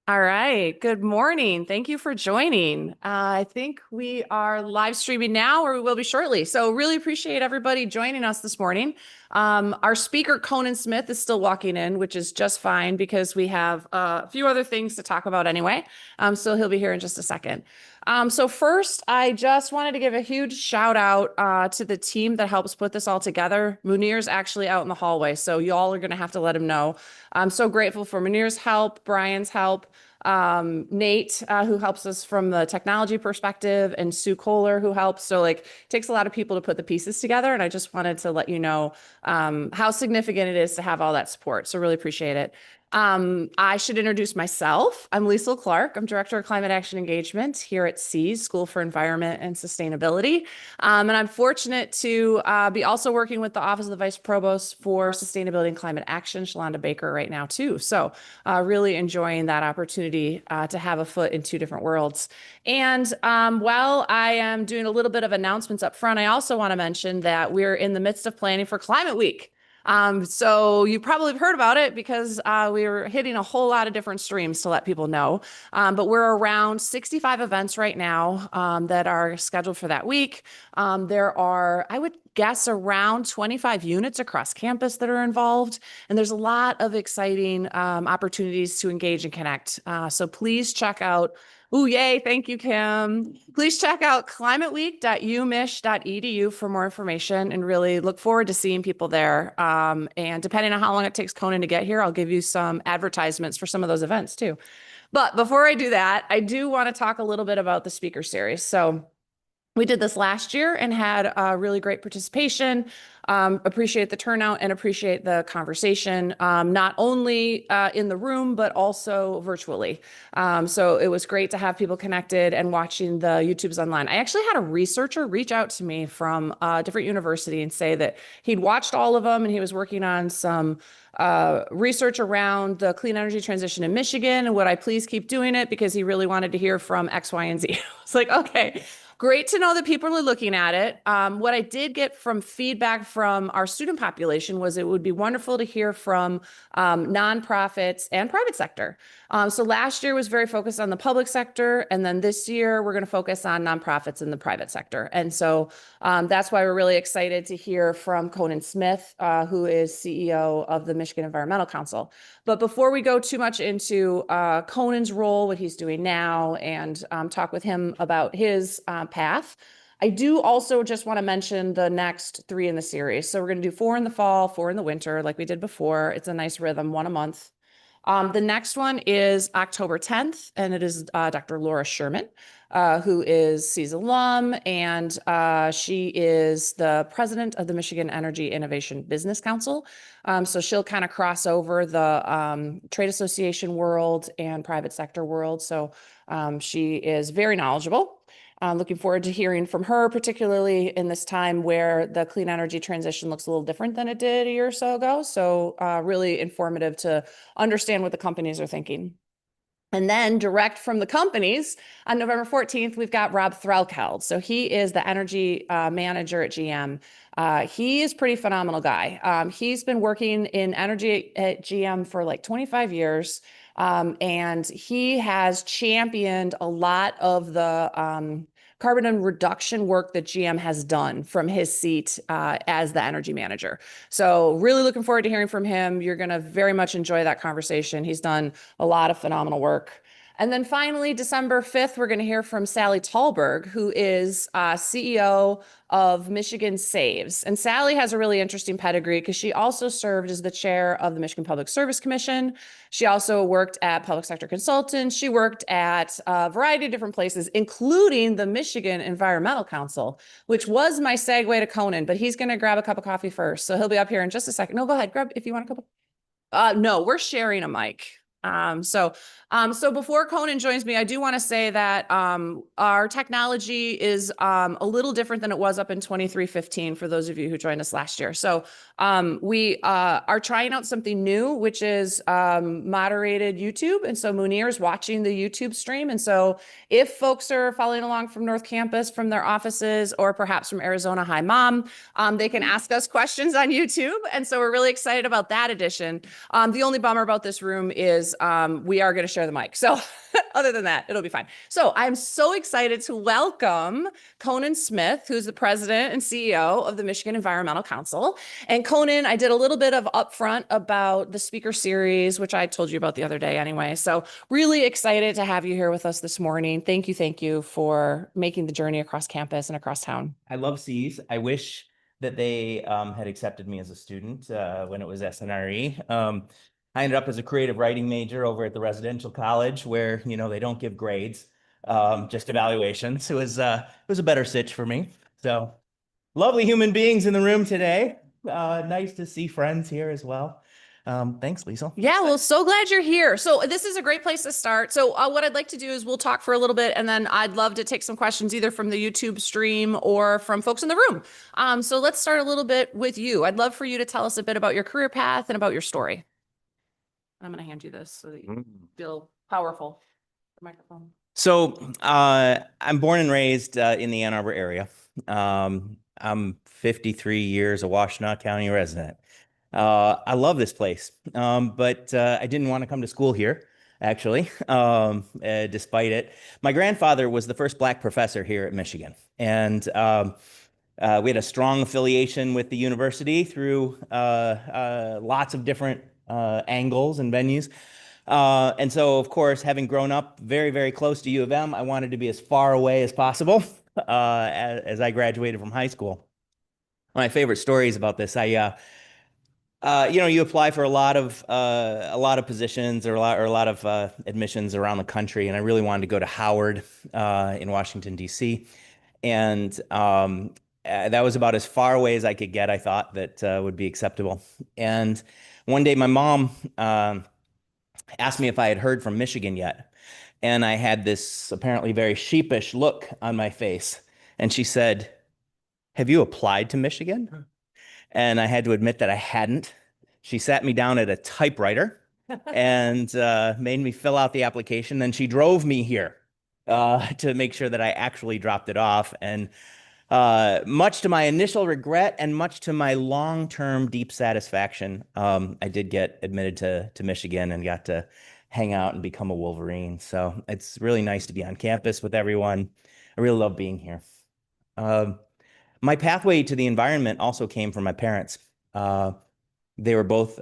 All right. Good morning. Thank you for joining. I think we are live streaming now, or we will be shortly. So, really appreciate everybody joining us this morning. Our speaker, Conan Smith, is still walking in, which is just fine because we have a few other things to talk about anyway. So, he'll be here in just a second. So, first, I just wanted to give a huge shout out to the team that helps put this all together. Munir's actually out in the hallway, so y'all are going to have to let him know. I'm so grateful for Munir's help, Brian's help, Nate, who helps us from the technology perspective, and Sue Kohler, who helps. So, like, it takes a lot of people to put the pieces together. And I just wanted to let you know how significant it is to have all that support. So, really appreciate it. I should introduce myself. I'm Liesl Clark. I'm Director of Climate Action Engagement here at SEAS, School for Environment and Sustainability. And I'm fortunate to be also working with the Office of the Vice Provost for Sustainability and Climate Action, Shalonda Baker, right now, too. So really enjoying that opportunity to have a foot in two different worlds. And while I am doing a little bit of announcements up front, I also want to mention that we're in the midst of planning for Climate Week. So you probably have heard about it because we were hitting a whole lot of different streams to let people know. But we're around 65 events right now that are scheduled for that week. There are, I would guess, around 25 units across campus that are involved. And there's a lot of exciting opportunities to engage and connect. So please check out. Ooh, yay. Thank you, Kim. Please check out climateweek.umich.edu for more information and really look forward to seeing people there. And depending on how long it takes Conan to get here, I'll give you some advertisements for some of those events too. But before I do that, I do want to talk a little bit about the speaker series. So we did this last year and had a really great participation. Appreciate the turnout and appreciate the conversation, not only in the room, but also virtually. So it was great to have people connected and watching the YouTubes online. I actually had a researcher reach out to me from a different university and say that he'd watched all of them and he was working on some research around the clean energy transition in Michigan. And would I please keep doing it because he really wanted to hear from X, Y, and Z. It's like, okay. Great to know that people are looking at it. What I did get from feedback from our student population was it would be wonderful to hear from nonprofits and private sector. So last year was very focused on the public sector, and then this year we're going to focus on nonprofits in the private sector. And so that's why we're really excited to hear from Conan Smith, who is CEO of the Michigan Environmental Council. But before we go too much into Conan's role, what he's doing now, and talk with him about his path, I do also just want to mention the next 3 in the series. So we're going to do 4 in the fall, 4 in the winter, like we did before. It's a nice rhythm, 1 a month. The next one is October 10th, and it is Dr. Laura Sherman, who is SEAS alum, and she is the president of the Michigan Energy Innovation Business Council. So she'll kind of cross over the trade association world and private sector world. So she is very knowledgeable. Looking forward to hearing from her, particularly in this time where the clean energy transition looks a little different than it did a year or so ago. So really informative to understand what the companies are thinking. And then direct from the companies on November 14th, we've got Rob Threlkeld. So he is the energy manager at GM. He is a pretty phenomenal guy. He's been working in energy at GM for like 25 years. And he has championed a lot of the carbon reduction work that GM has done from his seat as the energy manager. So really looking forward to hearing from him. You're going to very much enjoy that conversation. He's done a lot of phenomenal work. And then finally, December 5th, we're going to hear from Sally Tallberg, who is CEO of Michigan Saves. And Sally has a really interesting pedigree because she also served as the chair of the Michigan Public Service Commission. She also worked at Public Sector Consultants. She worked at a variety of different places, including the Michigan Environmental Council, which was my segue to Conan, but he's going to grab a cup of coffee first. So he'll be up here in just a second. No, go ahead, grab if you want a cup of. No, we're sharing a mic. So before Conan joins me, I do want to say that our technology is a little different than it was up in 2315 for those of you who joined us last year. So we are trying out something new, which is moderated YouTube. And so Munir is watching the YouTube stream. And so if folks are following along from North Campus, from their offices, or perhaps from Arizona, hi, Mom, they can ask us questions on YouTube. And so we're really excited about that addition. The only bummer about this room is is we are going to share the mic. So other than that, it'll be fine. So I'm so excited to welcome Conan Smith, who's the president and CEO of the Michigan Environmental Council. And Conan, I did a little bit of upfront about the speaker series, which I told you about the other day anyway. So really excited to have you here with us this morning. Thank you for making the journey across campus and across town. I love C's. I wish that they had accepted me as a student when it was SNRE. I ended up as a creative writing major over at the residential college where, they don't give grades, just evaluations. It was a better sitch for me. So lovely human beings in the room today. Nice to see friends here as well. Thanks, Liesl. Yeah, well, so glad you're here. So this is a great place to start. So what I'd like to do is we'll talk for a little bit, and then I'd love to take some questions either from the YouTube stream or from folks in the room. So let's start a little bit with you. I'd love for you to tell us a bit about your career path and about your story. I'm going to hand you this so that you feel powerful. The microphone. So I'm born and raised in the Ann Arbor area. I'm 53 years a Washtenaw County resident. I love this place, but I didn't want to come to school here, actually, despite it. My grandfather was the first Black professor here at Michigan, and we had a strong affiliation with the university through lots of different angles and venues. And so, of course, having grown up very, very close to U of M, I wanted to be as far away as possible as I graduated from high school. My favorite stories about this, you apply for a lot of positions or a lot of admissions around the country, and I really wanted to go to Howard in Washington, D.C. And that was about as far away as I could get. I thought that would be acceptable. And one day, my mom asked me if I had heard from Michigan yet, and I had this apparently very sheepish look on my face, and she said, "Have you applied to Michigan?" And I had to admit that I hadn't. She sat me down at a typewriter and made me fill out the application. Then she drove me here to make sure that I actually dropped it off. And much to my initial regret and much to my long-term deep satisfaction, I did get admitted to Michigan and got to hang out and become a Wolverine. So it's really nice to be on campus with everyone. I really love being here. My pathway to the environment also came from my parents. They were both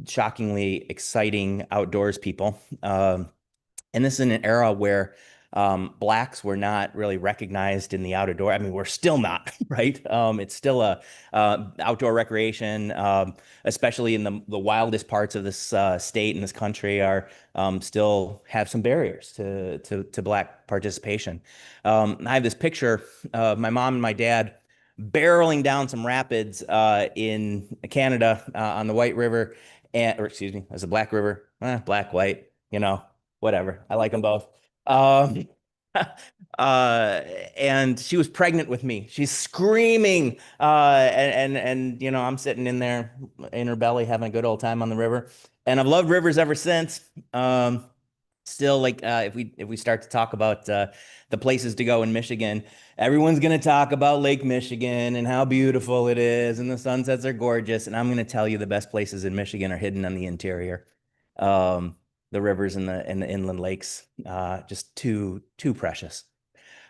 shockingly exciting outdoors people. And this is in an era where Blacks were not really recognized in the outdoor. I mean, we're still not, right? It's still a outdoor recreation, especially in the wildest parts of this state and this country are still have some barriers to Black participation. I have this picture of my mom and my dad barreling down some rapids in Canada on the White River, or excuse me, as a Black River, black, white, whatever. I like them both. And she was pregnant with me. She's screaming, and I'm sitting in there in her belly having a good old time on the river. And I've loved rivers ever since. Still, like if we start to talk about the places to go in Michigan, everyone's going to talk about Lake Michigan and how beautiful it is, and the sunsets are gorgeous. And I'm going to tell you the best places in Michigan are hidden on the interior. The rivers and the inland lakes, just too precious.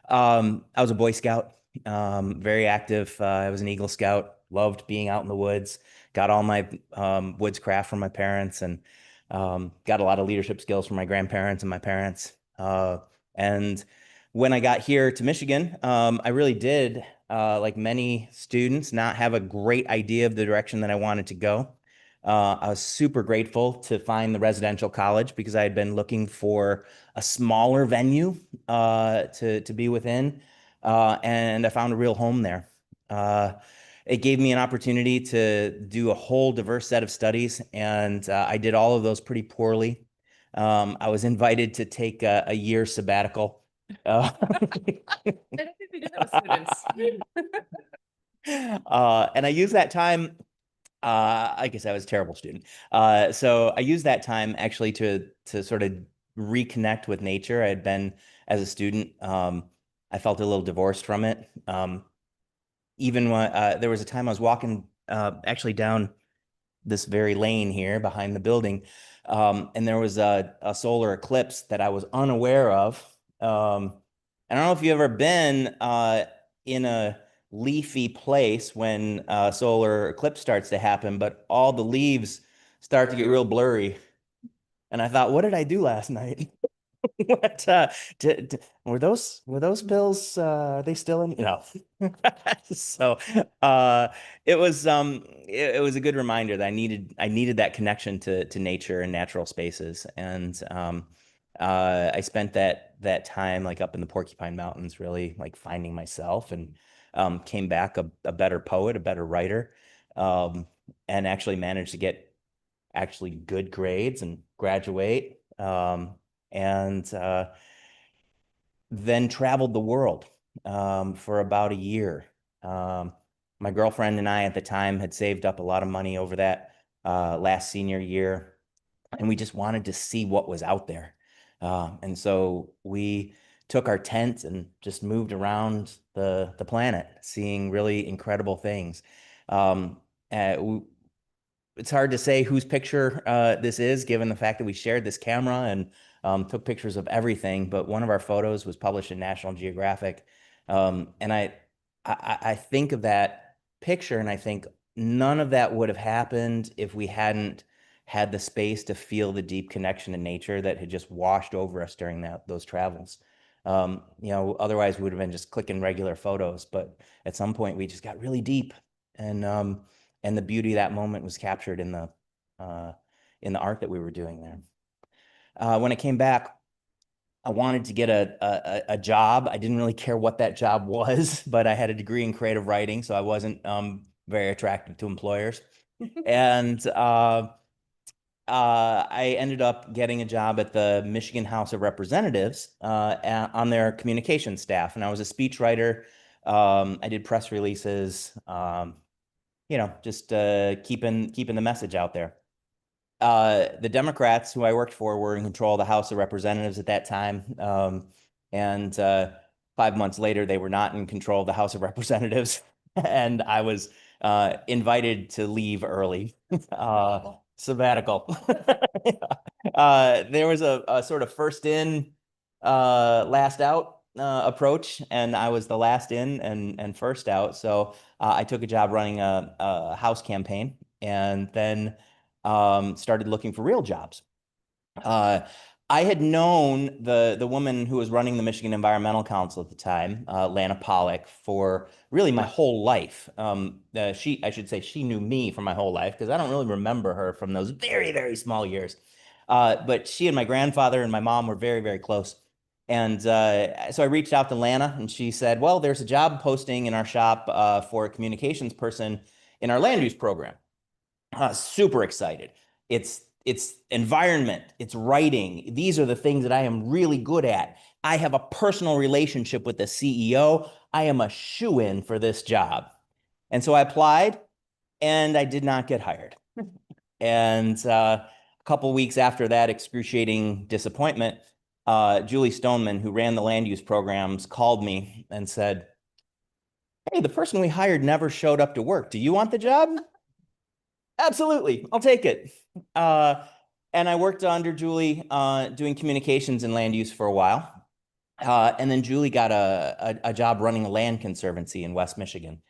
I was a Boy Scout, very active. I was an Eagle Scout, loved being out in the woods, got all my woodscraft from my parents, and got a lot of leadership skills from my grandparents and my parents. And when I got here to Michigan, I really did, like many students, not have a great idea of the direction that I wanted to go. I was super grateful to find the residential college because I had been looking for a smaller venue to be within, and I found a real home there. It gave me an opportunity to do a whole diverse set of studies, and I did all of those pretty poorly. I was invited to take a year sabbatical. I don't think we do that with students. And I used that time. I guess I was a terrible student. So I used that time actually to sort of reconnect with nature. I had been, as a student, I felt a little divorced from it. Even when there was a time I was walking actually down this very lane here behind the building. And there was a solar eclipse that I was unaware of. I don't know if you've ever been in a leafy place when solar eclipse starts to happen, but all the leaves start to get real blurry. And I thought, what did I do last night? What were those pills are they still in? No. So uh it was a good reminder that I needed that connection to nature and natural spaces. And I spent that time like up in the Porcupine Mountains really like finding myself, and came back a better poet, a better writer, um and actually managed to get actually good grades and graduate. And then traveled the world for about a year. Um, my girlfriend and I at the time had saved up a lot of money over that last senior year, and we just wanted to see what was out there. And so we took our tent and just moved around the planet, seeing really incredible things. Um, uh, it's hard to say whose picture this is, given the fact that we shared this camera and took pictures of everything. But one of our photos was published in National Geographic, and I think of that picture, and I think none of that would have happened if we hadn't had the space to feel the deep connection to nature that had just washed over us during those travels. Otherwise we would have been just clicking regular photos. But at some point, we just got really deep, and the beauty of that moment was captured uh, in the art that we were doing there. When I came back, I wanted to get a job. I didn't really care what that job was, but I had a degree in creative writing, so I wasn't very attractive to employers. And I ended up getting a job at the Michigan House of Representatives on their communications staff, and I was a speechwriter. I did press releases. Just keeping the message out there. The Democrats who I worked for were in control of the House of Representatives at that time. And 5 months later, they were not in control of the House of Representatives. And I was invited to leave early, sabbatical. There was a sort of first in, last out approach, and I was the last in and first out. So I took a job running a House campaign, and then started looking for real jobs. Uh, I had known the woman who was running the Michigan Environmental Council at the time, Lana Pollock, for really my whole life. I should say, she knew me for my whole life, because I don't really remember her from those very, very small years. But she and my grandfather and my mom were very, very close. And so I reached out to Lana, and she said, well, there's a job posting in our shop for a communications person in our land use program. Super excited. It's environment, it's writing. These are the things that I am really good at. I have a personal relationship with the CEO. I am a shoo-in for this job. And so I applied, and I did not get hired. And a couple weeks after that excruciating disappointment, Julie Stoneman, who ran the land use programs, called me and said, hey, the person we hired never showed up to work. Do you want the job? Absolutely, I'll take it. And I worked under Julie doing communications and land use for a while. And then Julie got a job running a land conservancy in West Michigan.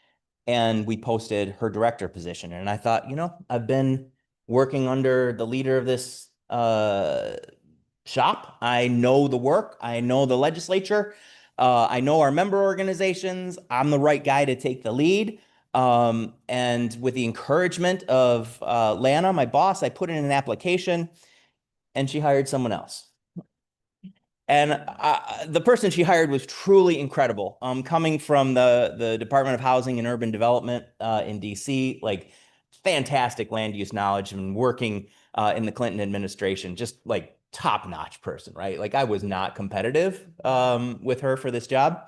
And we posted her director position. And I thought, I've been working under the leader of this shop. I know the work. I know the legislature. I know our member organizations. I'm the right guy to take the lead. And with the encouragement of Lana, my boss, I put in an application, and she hired someone else. And the person she hired was truly incredible. Coming from the Department of Housing and Urban Development in DC, like fantastic land use knowledge, and working in the Clinton administration, just like top-notch person, right? Like I was not competitive with her for this job.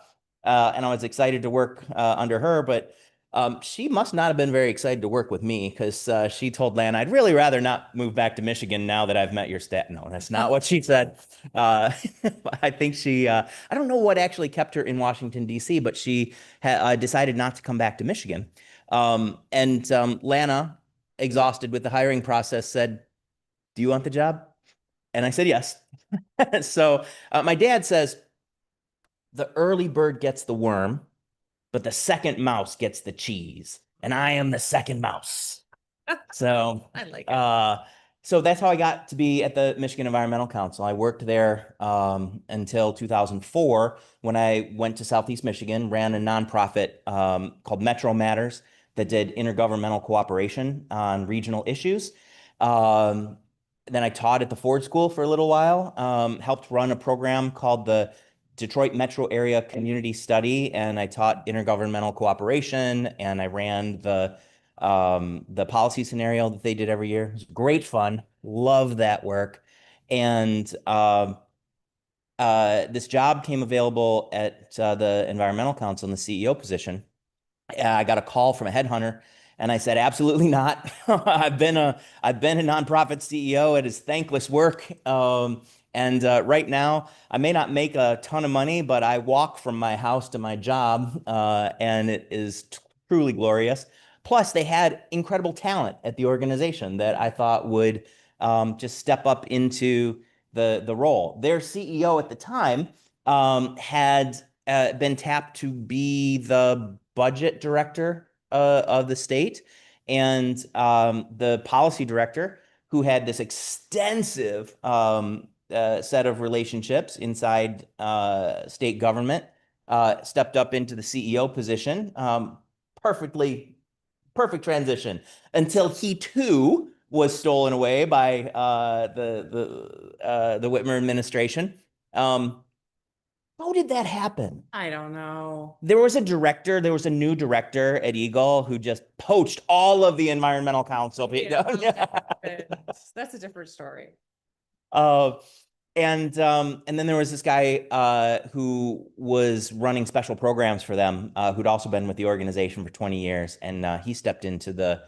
And I was excited to work under her, but she must not have been very excited to work with me, because she told Lan, I'd really rather not move back to Michigan now that I've met your stat. No, that's not what she said. I think I don't know what actually kept her in Washington, D.C., but she decided not to come back to Michigan. And Lana exhausted with the hiring process, said, "Do you want the job?" And I said, "Yes." So my dad says, "The early bird gets the worm, but the second mouse gets the cheese. And I am the second mouse." So, I like it. so that's how I got to be at the Michigan Environmental Council. I worked there until 2004 when I went to Southeast Michigan, ran a nonprofit called Metro Matters that did intergovernmental cooperation on regional issues. Um, then I taught at the Ford School for a little while, helped run a program called the Detroit Metro Area Community Study, and I taught intergovernmental cooperation, and I ran the policy scenario that they did every year. It was great fun. Love that work. And this job came available at the Environmental Council in the CEO position. I got a call from a headhunter, and I said, "Absolutely not." I've been a nonprofit CEO. It is thankless work. And right now, I may not make a ton of money, but I walk from my house to my job, and it is truly glorious. Plus, they had incredible talent at the organization that I thought would just step up into the role. Their CEO at the time had been tapped to be the budget director of the state, and the policy director, who had this extensive set of relationships inside state government, stepped up into the CEO position. Perfect transition until he too was stolen away by the Whitmer administration. How did that happen? I don't know. There was a new director at Eagle who just poached all of the environmental council people. That's a different story. Uh, and then there was this guy who was running special programs for them, who'd also been with the organization for 20 years, and he stepped into the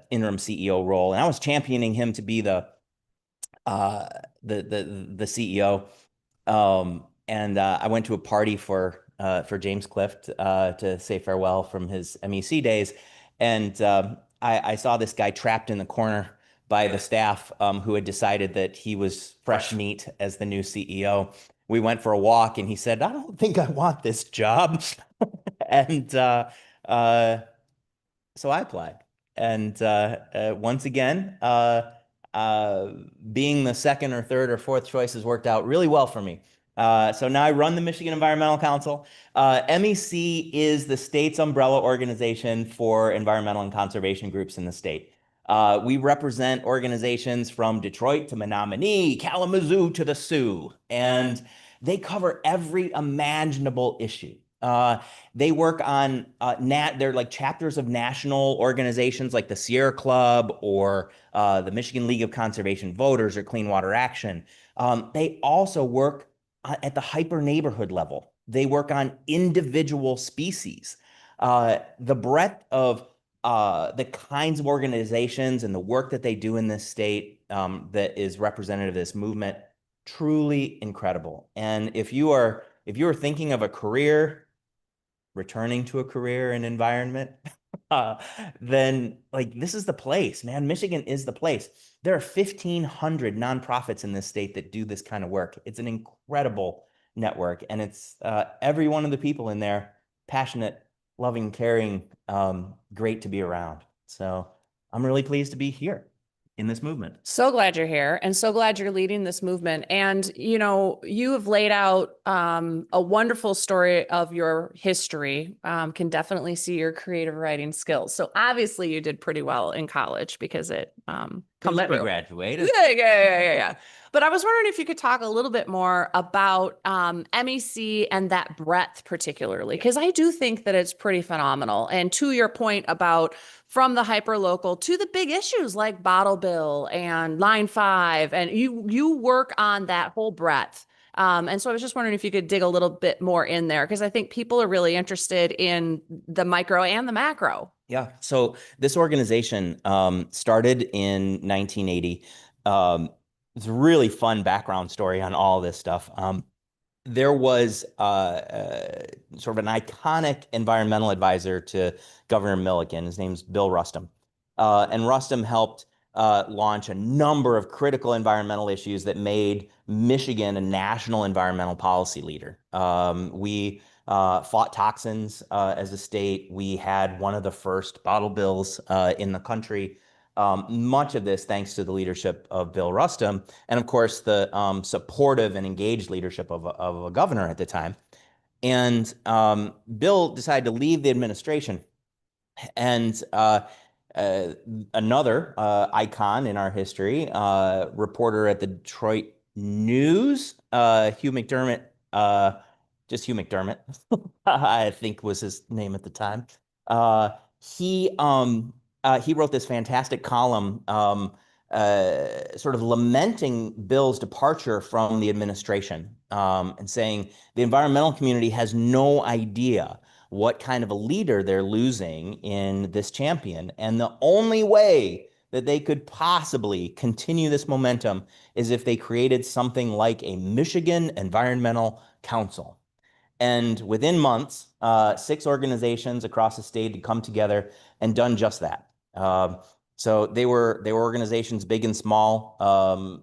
interim CEO role, and I was championing him to be uh, the CEO. And I went to a party for James Clift to say farewell from his MEC days, and I saw this guy trapped in the corner by the staff who had decided that he was fresh meat as the new CEO. We went for a walk, and he said, "I don't think I want this job," and uh, so I applied. And once again, uh, being the second or third or fourth choice has worked out really well for me. So now I run the Michigan Environmental Council. MEC is the state's umbrella organization for environmental and conservation groups in the state. We represent organizations from Detroit to Menominee, Kalamazoo to the Sioux, and they cover every imaginable issue. They work on they're like chapters of national organizations like the Sierra Club or the Michigan League of Conservation Voters or Clean Water Action. They also work at the hyper neighborhood level. They work on individual species. The breadth of the kinds of organizations and the work that they do in this state that is representative of this movement, truly incredible. And if you are thinking of a career, returning to a career and environment, uh, then like this is the place, man. Michigan is the place. There are 1,500 nonprofits in this state that do this kind of work. It's an incredible network, and it's every one of the people in there passionate, loving, caring, great to be around. So I'm really pleased to be here in this movement. So glad you're here and so glad you're leading this movement. And, you know, you have laid out a wonderful story of your history. Can definitely see your creative writing skills. So obviously you did pretty well in college because it Let me graduate. Yeah. But I was wondering if you could talk a little bit more about MEC and that breadth particularly, because I do think that it's pretty phenomenal. And to your point about from the hyper local to the big issues like Bottle Bill and Line 5, and you work on that whole breadth. And so I was just wondering if you could dig a little bit more in there, because I think people are really interested in the micro and the macro. Yeah. So this organization started in 1980. It's a really fun background story on all this stuff. There was sort of an iconic environmental advisor to Governor Milliken. His name's Bill Rustum. And Rustam helped launch a number of critical environmental issues that made Michigan a national environmental policy leader. We fought toxins as a state. We had one of the first bottle bills in the country. Much of this thanks to the leadership of Bill Rustam, and of course the supportive and engaged leadership of a governor at the time. And Bill decided to leave the administration. And uh, another icon in our history, reporter at the Detroit News, Hugh McDermott, just Hugh McDermott, I think was his name at the time. Uh, he wrote this fantastic column, sort of lamenting Bill's departure from the administration, and saying the environmental community has no idea what kind of a leader they're losing in this champion. And the only way that they could possibly continue this momentum is if they created something like a Michigan Environmental Council. And within months, 6 organizations across the state had come together and done just that. So they were organizations big and small,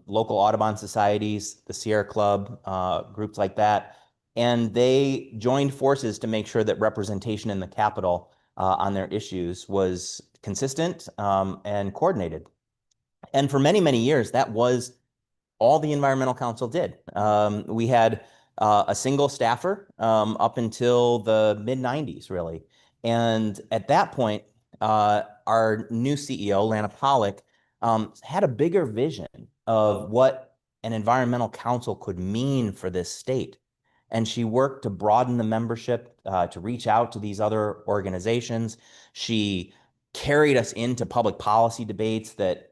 local Audubon societies, the Sierra Club, groups like that. And they joined forces to make sure that representation in the Capitol on their issues was consistent and coordinated. And for many, many years, that was all the Environmental Council did. We had a single staffer up until the mid 90s, really. And at that point, our new CEO, Lana Pollock, had a bigger vision of what an environmental council could mean for this state. And she worked to broaden the membership, to reach out to these other organizations. She carried us into public policy debates that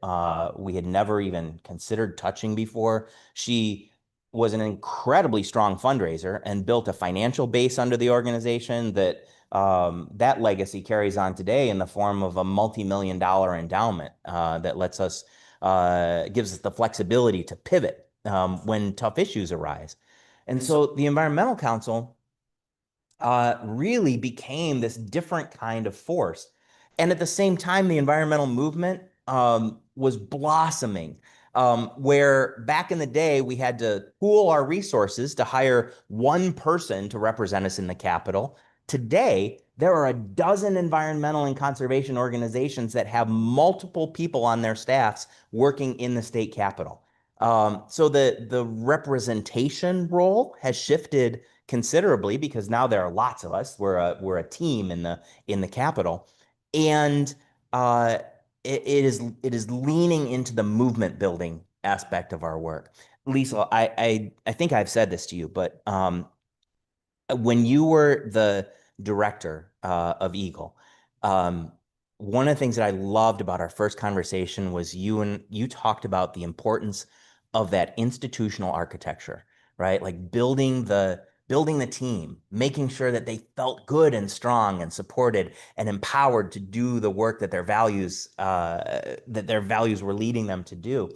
we had never even considered touching before. She was an incredibly strong fundraiser and built a financial base under the organization that legacy carries on today in the form of a multi-million-dollar endowment that gives us the flexibility to pivot when tough issues arise. And so the Environmental Council really became this different kind of force. And at the same time, the environmental movement was blossoming, where back in the day, we had to pool our resources to hire one person to represent us in the Capitol. Today, there are a dozen environmental and conservation organizations that have multiple people on their staffs working in the state capitol. So the representation role has shifted considerably because now there are lots of us. We're a team in the Capitol, and it is leaning into the movement building aspect of our work. Liesl, I think I've said this to you, but when you were the director of Eagle, one of the things that I loved about our first conversation was you talked about the importance of that institutional architecture, right? Like building the team, making sure that they felt good and strong and supported and empowered to do the work that their values were leading them to do.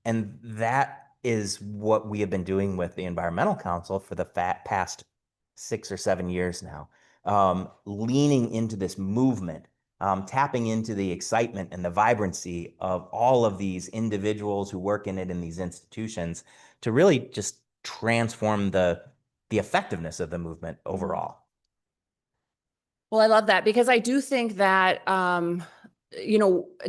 And that is what we have been doing with the Environmental Council for the past 6 or 7 years now, leaning into this movement, tapping into the excitement and the vibrancy of all of these individuals who work in it in these institutions to really just transform the effectiveness of the movement overall. Well, I love that because I do think that,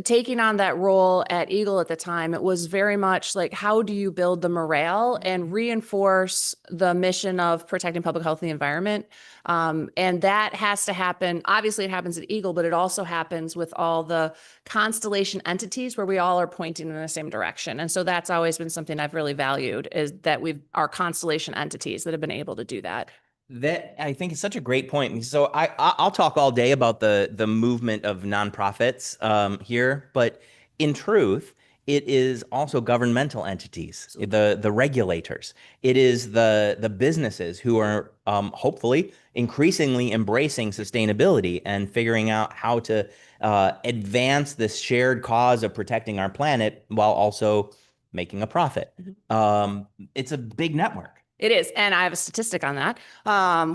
taking on that role at Eagle at the time, it was very much like, how do you build the morale and reinforce the mission of protecting public health and the environment? And that has to happen. Obviously, it happens at Eagle, but it also happens with all the constellation entities where we all are pointing in the same direction. And so that's always been something I've really valued, is that our constellation entities that have been able to do that. That I think is such a great point. So I'll talk all day about the movement of nonprofits here, but in truth, it is also governmental entities, the regulators. It is the businesses who are hopefully increasingly embracing sustainability and figuring out how to advance this shared cause of protecting our planet while also making a profit. It's a big network. It is. And I have a statistic on that,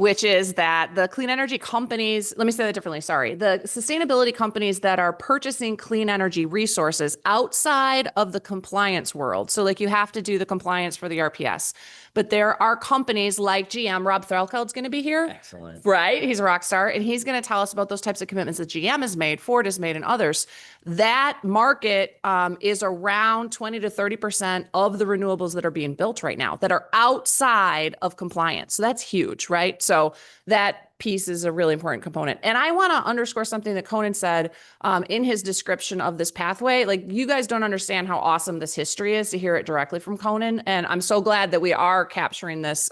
which is that the clean energy companies, let me say that differently. Sorry. The sustainability companies that are purchasing clean energy resources outside of the compliance world. So, like, you have to do the compliance for the RPS. But there are companies like GM. Rob Threlkeld's going to be here. Excellent. Right. He's a rock star. And he's going to tell us about those types of commitments that GM has made, Ford has made, and others. That market is around 20 to 30% of the renewables that are being built right now that are outside of compliance. So that's huge, right? So that piece is a really important component. And I want to underscore something that Conan said in his description of this pathway. Like, you guys don't understand how awesome this history is to hear it directly from Conan. And I'm so glad that we are capturing this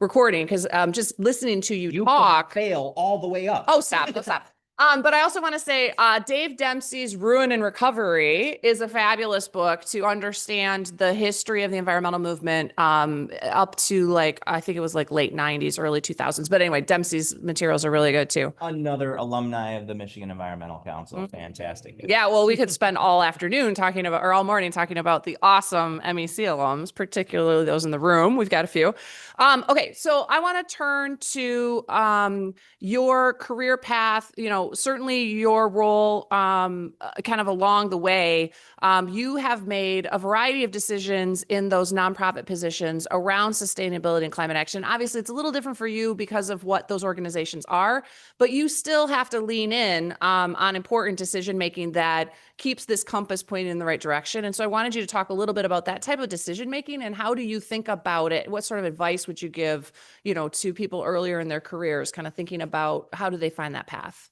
recording, because just listening to you talk. Fail all the way up. Oh, stop. Oh, stop. But I also want to say Dave Dempsey's Ruin and Recovery is a fabulous book to understand the history of the environmental movement up to, like, I think it was like late 90s, early 2000s. But anyway, Dempsey's materials are really good too. Another alumni of the Michigan Environmental Council. Fantastic. Yeah, well, we could spend all afternoon talking about, or all morning talking about the awesome MEC alums, particularly those in the room. We've got a few. Okay, so I want to turn to your career path, certainly your role kind of along the way. You have made a variety of decisions in those nonprofit positions around sustainability and climate action. Obviously, it's a little different for you because of what those organizations are, but you still have to lean in on important decision making that keeps this compass pointed in the right direction. And so I wanted you to talk a little bit about that type of decision making and how do you think about it? What sort of advice would you give, to people earlier in their careers, kind of thinking about how do they find that path?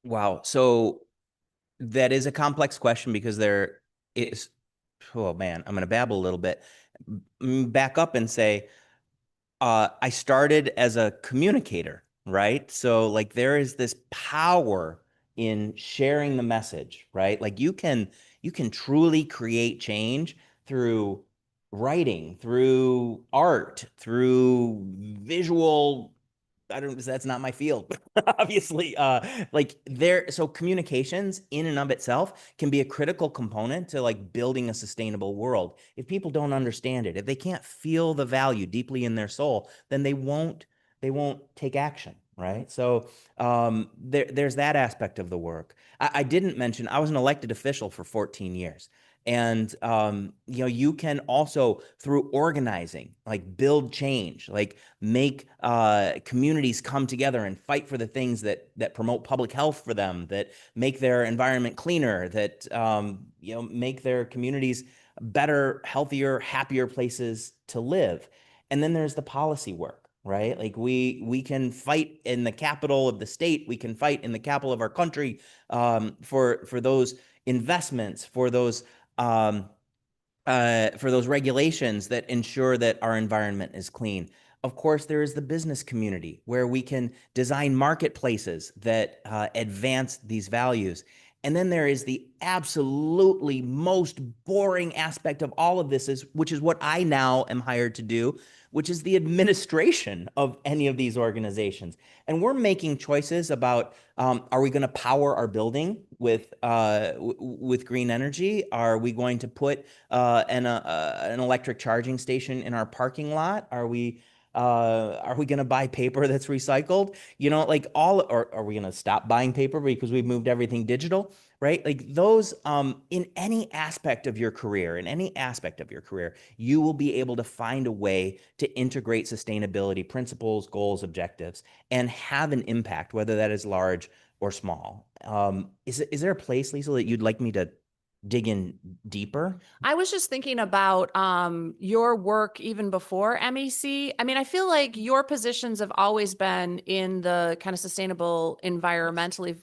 Wow. So that is a complex question because there is, oh man, I'm going to babble a little bit. Back up and say, I started as a communicator, right? So like there is this power in sharing the message, right? Like you can truly create change through writing, through art, through visual. That's not my field, obviously. So communications in and of itself can be a critical component to like building a sustainable world. If people don't understand it, if they can't feel the value deeply in their soul, then they won't take action, right? So there's that aspect of the work. I didn't mention I was an elected official for 14 years. And you can also through organizing, like build change, like make communities come together and fight for the things that promote public health for them, that make their environment cleaner, that make their communities better, healthier, happier places to live. And then there's the policy work, right? Like we can fight in the capital of the state, we can fight in the capital of our country for those investments, for those regulations that ensure that our environment is clean. Of course, there is the business community where we can design marketplaces that advance these values. And then there is the absolutely most boring aspect of all of this, which is what I now am hired to do, which is the administration of any of these organizations. And we're making choices about, are we going to power our building with green energy? Are we going to put an electric charging station in our parking lot? Are we going to buy paper that's recycled? Or are we going to stop buying paper because we've moved everything digital? Right? Like those, in any aspect of your career, you will be able to find a way to integrate sustainability principles, goals, objectives, and have an impact, whether that is large or small. Is there a place, Liesl, that you'd like me to dig in deeper? I was just thinking about your work even before MEC. I mean, I feel like your positions have always been in the kind of sustainable environmental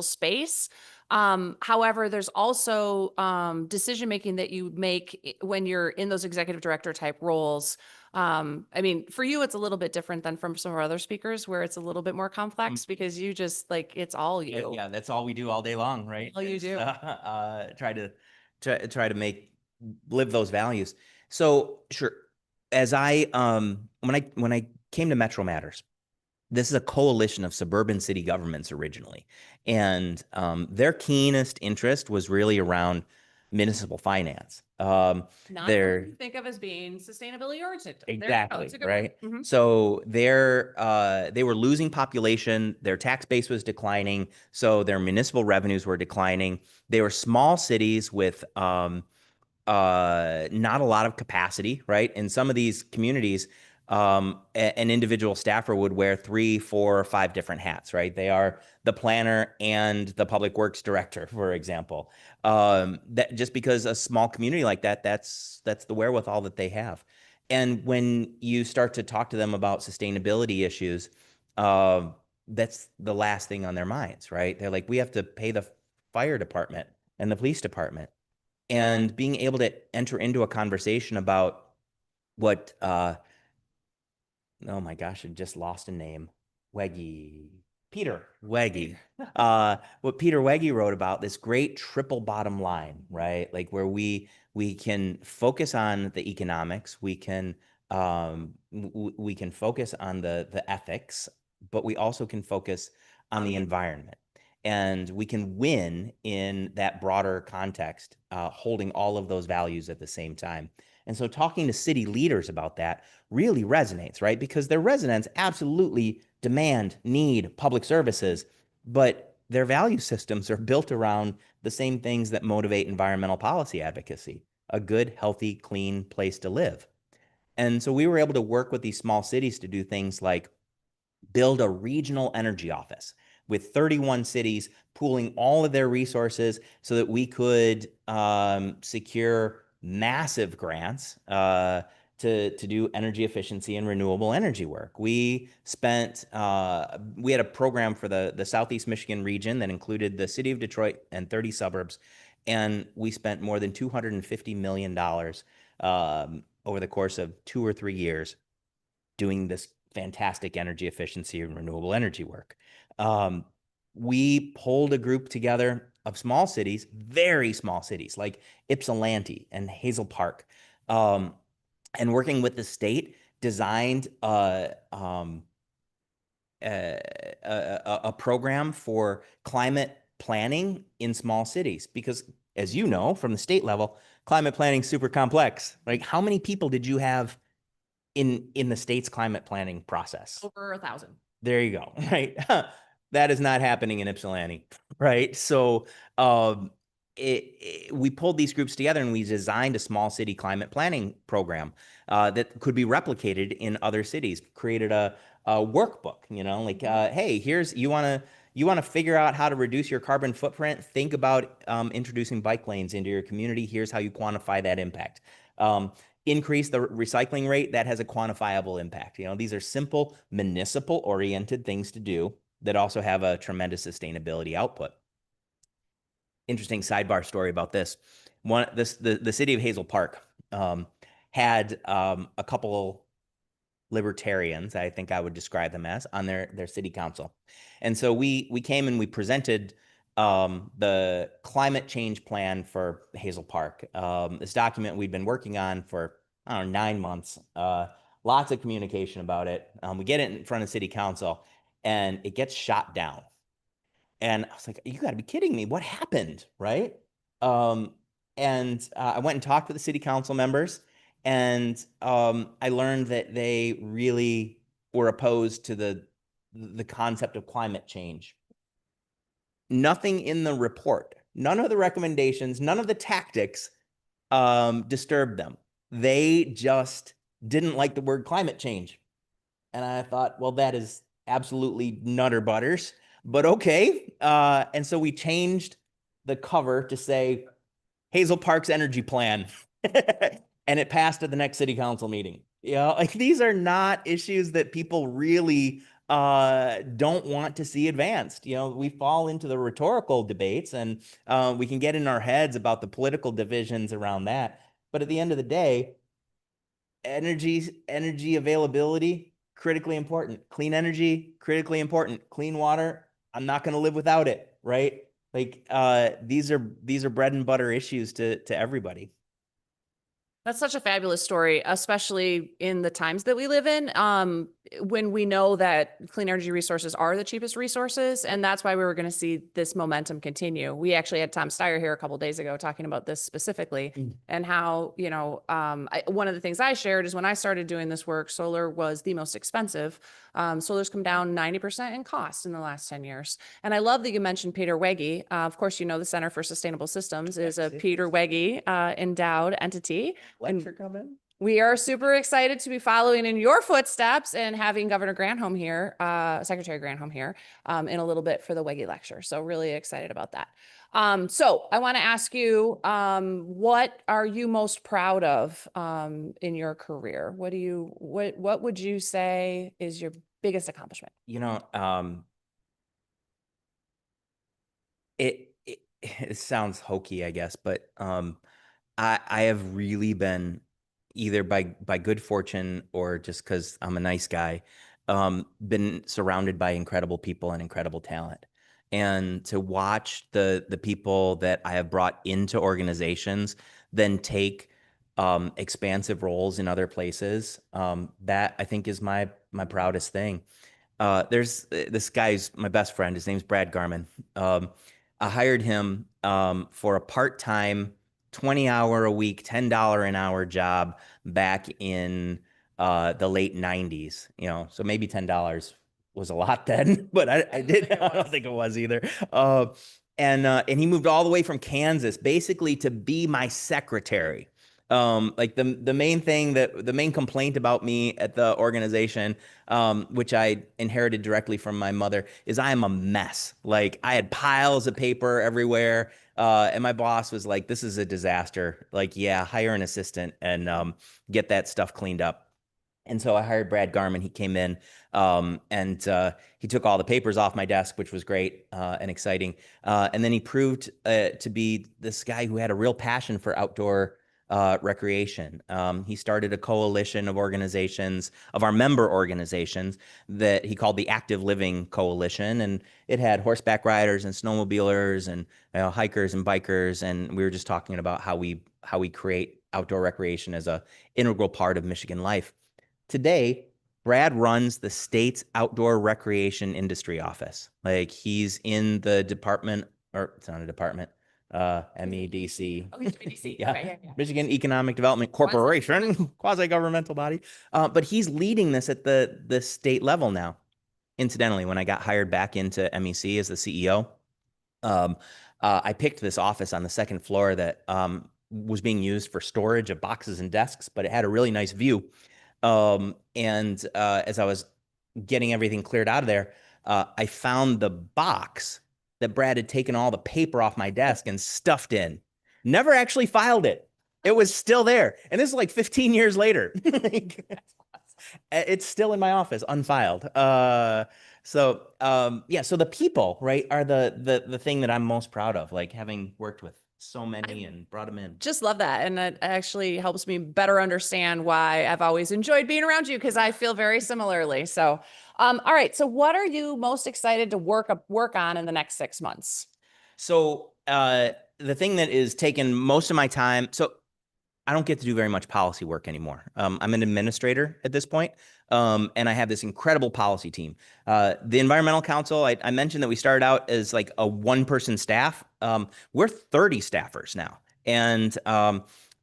space. However, there's also decision making that you make when you're in those executive director type roles. I mean, for you, it's a little bit different than from some of our other speakers where it's a little bit more complex because you just like, it's all you. Yeah, that's all we do all day long, right? All you do. Try to live those values. So sure, as when I came to Metro Matters, this is a coalition of suburban city governments originally, and their keenest interest was really around municipal finance. Not They're what you think of as being sustainability oriented. There you go. exactly It's a good right. one. So they were losing population, their tax base was declining, so their municipal revenues were declining. They were small cities with not a lot of capacity, right? In some of these communities, an individual staffer would wear 3, 4, or 5 different hats, right? They are the planner and the public works director, for example. That just because a small community like that, that's the wherewithal that they have. And when you start to talk to them about sustainability issues, that's the last thing on their minds, right? They're like, we have to pay the fire department and the police department, and being able to enter into a conversation about what oh my gosh, I just lost a name. Weggy. Peter Weggy. What Peter Weggy wrote about, this great triple bottom line, right? Like where we can focus on the economics, we can focus on the ethics, but we also can focus on the environment. And we can win in that broader context, holding all of those values at the same time. And so talking to city leaders about that really resonates, right? Because their residents absolutely demand, need public services, but their value systems are built around the same things that motivate environmental policy advocacy: a good, healthy, clean place to live. And so we were able to work with these small cities to do things like build a regional energy office with 31 cities pooling all of their resources so that we could secure massive grants to do energy efficiency and renewable energy work. We had a program for the Southeast Michigan region that included the city of Detroit and 30 suburbs, and we spent more than $250 million over the course of 2 or 3 years doing this fantastic energy efficiency and renewable energy work. We pulled a group together of small cities, very small cities like Ypsilanti and Hazel Park, and working with the state, designed a program for climate planning in small cities. Because, as you know, from the state level, climate planning is super complex. Like, how many people did you have in the state's climate planning process? Over 1,000. There you go. Right. That is not happening in Ypsilanti. Right. So we pulled these groups together and we designed a small city climate planning program that could be replicated in other cities. Created a workbook, like, hey, here's, you want to figure out how to reduce your carbon footprint. Think about introducing bike lanes into your community. Here's how you quantify that impact. Increase the recycling rate. That has a quantifiable impact. These are simple municipal oriented things to do that also have a tremendous sustainability output. Interesting sidebar story about this. The city of Hazel Park had a couple libertarians, I think I would describe them as, on their city council. And so we came and we presented the climate change plan for Hazel Park. This document we'd been working on for, I don't know, 9 months. Lots of communication about it. We get it in front of city council and it gets shot down. And I was like, you got to be kidding me. What happened? Right. And I went and talked with the city council members, and I learned that they really were opposed to the concept of climate change. Nothing in the report, none of the recommendations, none of the tactics disturbed them. They just didn't like the word climate change. And I thought, well, that is absolutely nutter butters, but okay. And so we changed the cover to say Hazel Park's energy plan. And it passed at the next city council meeting. Like, these are not issues that people really don't want to see advanced. We fall into the rhetorical debates, and we can get in our heads about the political divisions around that. But at the end of the day, energy availability, critically important. Clean energy, critically important. Clean water, I'm not going to live without it, right? Like, these are bread and butter issues to everybody. That's such a fabulous story, especially in the times that we live in, when we know that clean energy resources are the cheapest resources. And that's why we were going to see this momentum continue. We actually had Tom Steyer here a couple of days ago talking about this specifically and how, one of the things I shared is when I started doing this work, solar was the most expensive. Solar's come down 90% in cost in the last 10 years. And I love that you mentioned Peter Wege. Of course, the Center for Sustainable Systems is a Peter Wege endowed entity. Lecture coming. We are super excited to be following in your footsteps and having Governor Granholm here, Secretary Granholm here, in a little bit for the Wege lecture. So really excited about that. So I want to ask you, what are you most proud of in your career? What would you say is your biggest accomplishment? It sounds hokey, I guess, but I have really been, either by good fortune or just because I'm a nice guy, been surrounded by incredible people and incredible talent. And to watch the people that I have brought into organizations then take expansive roles in other places, that I think is my proudest thing. There's this guy's my best friend. His name's Brad Garman. I hired him for a part-time 20-hour a week, $10 an hour job back in the late 90s. So maybe $10 was a lot then, but I don't think it was either. And he moved all the way from Kansas basically to be my secretary. Like the main complaint about me at the organization, which I inherited directly from my mother, is I am a mess. Like, I had piles of paper everywhere. And my boss was like, "This is a disaster. Like, yeah, hire an assistant and get that stuff cleaned up." And so I hired Brad Garman. He came in, and he took all the papers off my desk, which was great and exciting. And then he proved to be this guy who had a real passion for outdoor recreation. He started a coalition of organizations, of our member organizations, that he called the Active Living Coalition. And it had horseback riders and snowmobilers and hikers and bikers. And we were just talking about how we create outdoor recreation as a integral part of Michigan life. Today, Brad runs the state's outdoor recreation industry office. Like, he's in the department, or it's not a department, MEDC. Oh, MEDC. Yeah. Okay, yeah. Michigan Economic Development Corporation, quasi-governmental body. But he's leading this at the state level now. Incidentally, when I got hired back into MEC as the CEO, I picked this office on the second floor that was being used for storage of boxes and desks, but it had a really nice view. And as I was getting everything cleared out of there, I found the box that Brad had taken all the paper off my desk and stuffed in. Never actually filed it. It was still there. And this is like 15 years later. It's still in my office, unfiled. So the people, right, are the thing that I'm most proud of, like having worked with so many and brought them in. Just love that. And that actually helps me better understand why I've always enjoyed being around you, because I feel very similarly. So, all right. So what are you most excited to work on in the next 6 months? So the thing that is taking most of my time, so I don't get to do very much policy work anymore. I'm an administrator at this point, and I have this incredible policy team. The Environmental Council, I mentioned that we started out as like a one-person staff. We're 30 staffers now, and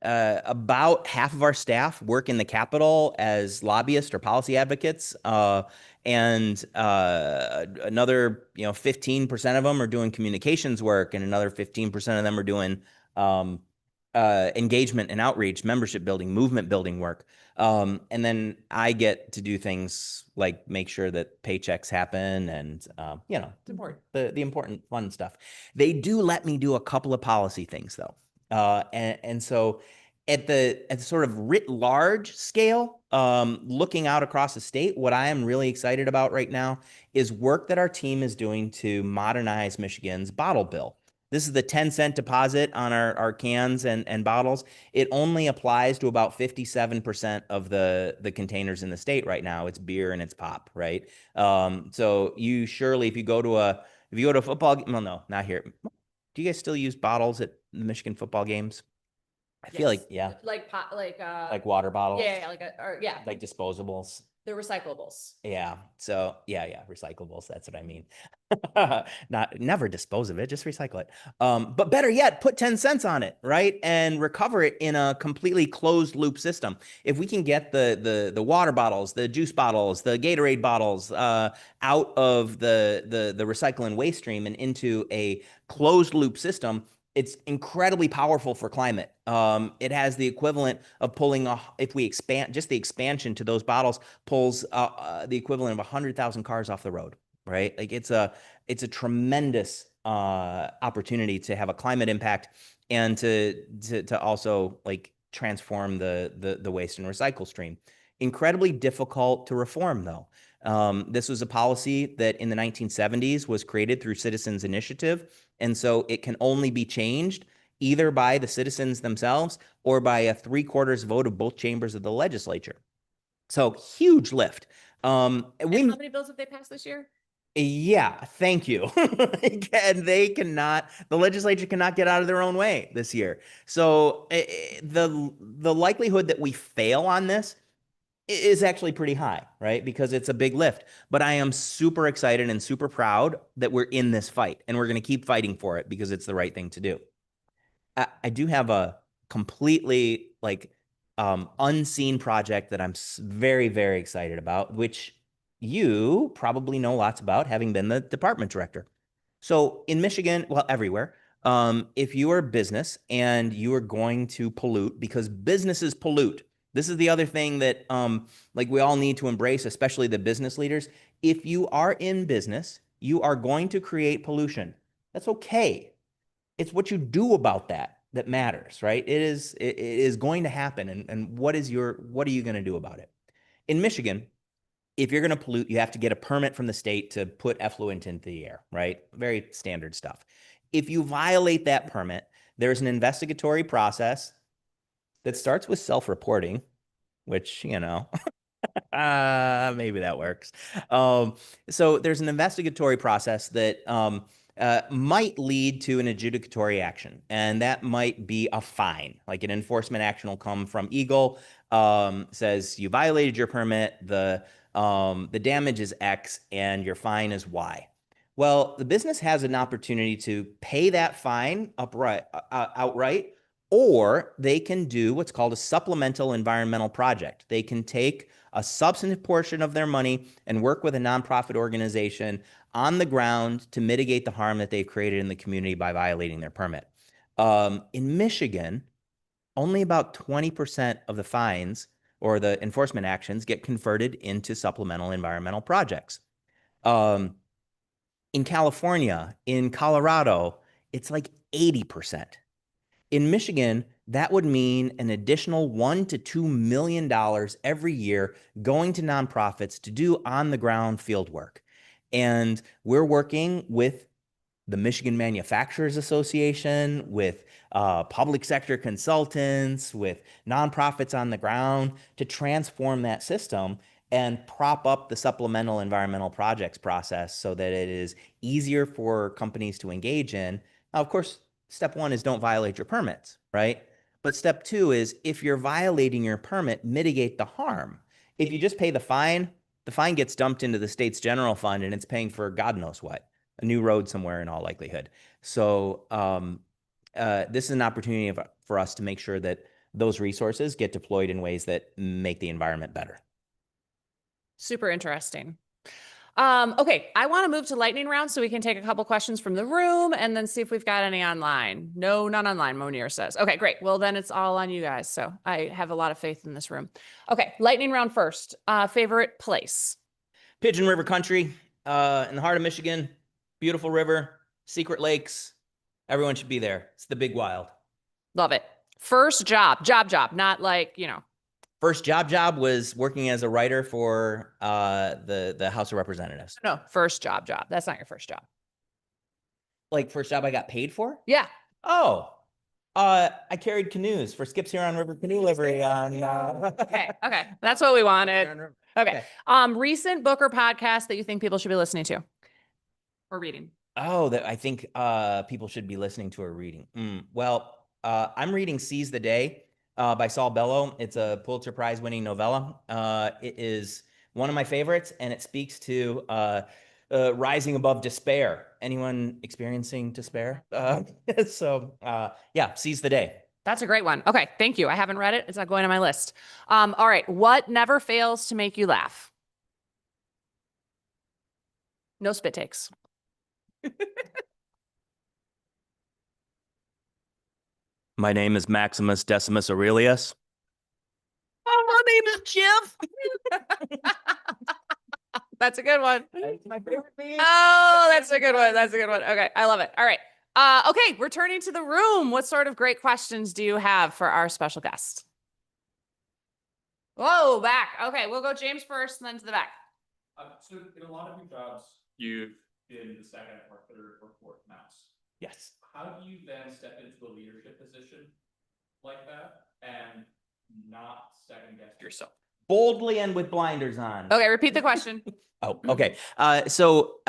about half of our staff work in the Capitol as lobbyists or policy advocates, and another 15% of them are doing communications work, and another 15% of them are doing engagement and outreach, membership building, movement building work. And then I get to do things like make sure that paychecks happen and, It's important. the important fun stuff. They do let me do a couple of policy things though. And so at the sort of writ large scale, looking out across the state, what I am really excited about right now is work that our team is doing to modernize Michigan's bottle bill. This is the 10-cent deposit on our cans and bottles. It only applies to about 57% of the containers in the state right now. It's beer and it's pop, right? So you surely, if you go to a football game, well, no, not here. Do you guys still use bottles at the Michigan football games? I feel like, Yes. yeah, Like pot, like water bottles, yeah, like or yeah, like disposables. they're recyclables. Yeah. So yeah, recyclables. That's what I mean. Not never dispose of it, just recycle it. But better yet, put 10 cents on it, right? And recover it in a completely closed loop system. If we can get the water bottles, the juice bottles, the Gatorade bottles out of the recycle and waste stream and into a closed loop system, it's incredibly powerful for climate. It has the equivalent of pulling if we expand just the expansion to those bottles pulls the equivalent of 100,000 cars off the road, right? Like it's a tremendous opportunity to have a climate impact and to also like transform the waste and recycle stream. Incredibly difficult to reform though. This was a policy that in the 1970s was created through citizens initiative. And so it can only be changed either by the citizens themselves or by a 3/4 vote of both chambers of the legislature. So huge lift. And how many bills have they passed this year? Yeah, thank you. And the legislature cannot get out of their own way this year. So the likelihood that we fail on this is actually pretty high, right? Because it's a big lift. But I am super excited and super proud that we're in this fight and we're going to keep fighting for it because it's the right thing to do. I do have a completely like unseen project that I'm very, very excited about, which you probably know lots about, having been the department director. So in Michigan, well, everywhere, if you are a business and you are going to pollute, because businesses pollute, this is the other thing that like we all need to embrace, especially the business leaders. If you are in business, you are going to create pollution. That's okay. It's what you do about that that matters, right? It is going to happen. And what are you going to do about it? In Michigan, if you're going to pollute, you have to get a permit from the state to put effluent into the air, right? Very standard stuff. If you violate that permit, there's an investigatory process that starts with self-reporting, which, maybe that works. So there's an investigatory process that might lead to an adjudicatory action, and that might be a fine. Like an enforcement action will come from Eagle, says you violated your permit, the damage is X, and your fine is Y. Well, the business has an opportunity to pay that fine outright, or they can do what's called a supplemental environmental project. They can take a substantive portion of their money and work with a nonprofit organization on the ground to mitigate the harm that they've created in the community by violating their permit. In Michigan, only about 20% of the fines or the enforcement actions get converted into supplemental environmental projects. In California, in Colorado, it's like 80%. In Michigan, that would mean an additional $1 to $2 million every year going to nonprofits to do on the ground field work. And we're working with the Michigan Manufacturers Association, with public sector consultants, with nonprofits on the ground to transform that system and prop up the supplemental environmental projects process so that it is easier for companies to engage in. Now, of course, step one is don't violate your permits, right? But step two is if you're violating your permit, mitigate the harm. If you just pay the fine gets dumped into the state's general fund and it's paying for God knows what, a new road somewhere in all likelihood. So this is an opportunity for us to make sure that those resources get deployed in ways that make the environment better. Super interesting. Okay, I want to move to lightning round so we can take a couple questions from the room and then see if we've got any online. No, none online, Monier says. Okay, great. Well, then it's all on you guys. So I have a lot of faith in this room. Okay, lightning round first. Favorite place? Pigeon River Country in the heart of Michigan. Beautiful river, secret lakes. Everyone should be there. It's the big wild. Love it. First job, not like, First job was working as a writer for the House of Representatives. no, first job. That's not your first job. Like first job I got paid for? Yeah. Oh, I carried canoes for Skips Huron River Canoe Livery on. Okay. That's what we wanted. Okay. Recent book or podcast that you think people should be listening to or reading? Oh, that I think people should be listening to or reading. Well, I'm reading Seize the Day by Saul Bellow. It's a Pulitzer Prize winning novella. It is one of my favorites, and it speaks to rising above despair. Anyone experiencing despair? Yeah, Seize the Day. That's a great one. Okay, thank you. I haven't read it. It's not going on my list. All right. What never fails to make you laugh? No spit takes. My name is Maximus Decimus Aurelius. Oh, my name is Jeff. That's a good one. That's my favorite thing. Oh, that's a good one. That's a good one. Okay, I love it. All right. Okay, returning to the room. What sort of great questions do you have for our special guest? Whoa, back. Okay, we'll go James first and then to the back. So in a lot of your jobs, you've been the second or third or fourth mouse. Yes. How do you then step into a leadership position like that and not second guess yourself? Boldly and with blinders on. Okay, repeat the question. Oh, okay. So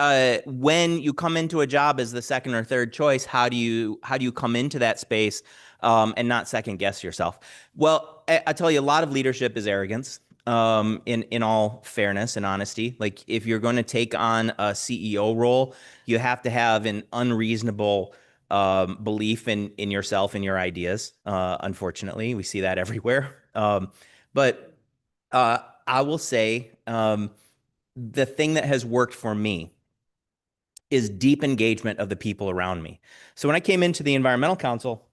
when you come into a job as the second or third choice, how do you come into that space and not second guess yourself? Well, I tell you, a lot of leadership is arrogance. In all fairness and honesty, like if you're going to take on a CEO role, you have to have an unreasonable belief in yourself and your ideas. Unfortunately, we see that everywhere. But I will say. The thing that has worked for me is deep engagement of the people around me. So when I came into the Environmental Council,